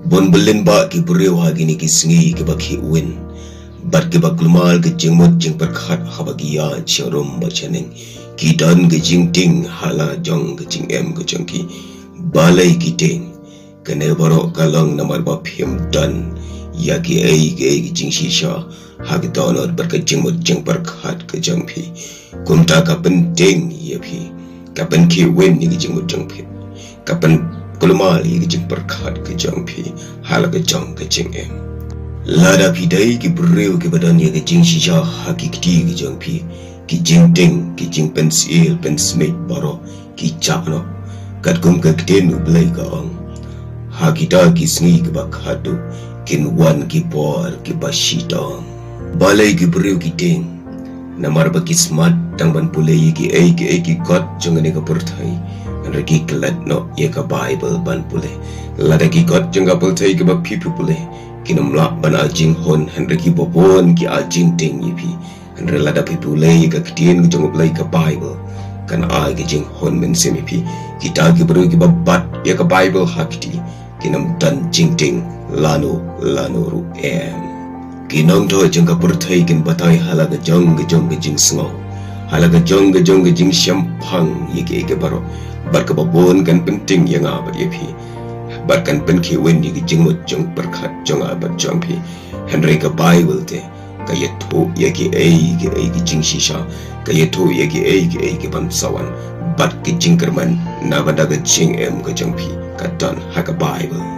Bon belen ba ki breu hagini ki sngi ki bakhi win bat ki baklumal ki jingmot jing pyrkhat habagia charum bachaning ki dan ki jing ting hala jong ki jing em ki jong ki balai ki ting kene baro kalong namar ba phim dan ya ki ai ki jing shisha hag donor bar ki jingmot jing pyrkhat ki jong phi kunta ka penting ye phi ka pen ki win ni ki jingmot jong phi ka pen kulmal yi jing pyrkhat ke jang phi hala ke jang ke jing em lada phi dai ki breu ke badan ye ke jing shisha hakikti ke jang phi ki jing ting ki jing pensil pen smith baro ki chakno kat kum ka kten blai ka ong hakita ki sngi ke bakhadu kin wan ki por ki bashita balai ki breu ki ting namar ba ki smart tang ban pulai ki ai ki got jang ne ka purthai Ragi kelat no ye ka Bible ban pule lada ki got janga pul thai ke ba pipu pule kinam la ban a jing hon ragi bobon ki a jing ting yi pi lada pipu le ka ktien ki jong play ka Bible kan a ki jing hon men semi pi kita ki bro ki babat ye ka Bible hakti kinam dan jing ting lano ru em kinong to janga pur thai kin batai hala ga jong jing sngo hala ga jong jing shampang ye ke baro barka babon kan penting yang abat ye phi barkan pen ki wen ni jingmot jong pyrkhat jong abat jong phi henry ka Bible te ka ye tho ye ki ai ki jing shisha ka ye tho ye ki ai ki ban sawan bat ki jing kerman na bada ga jing em ka jong phi ka dan ha ka Bible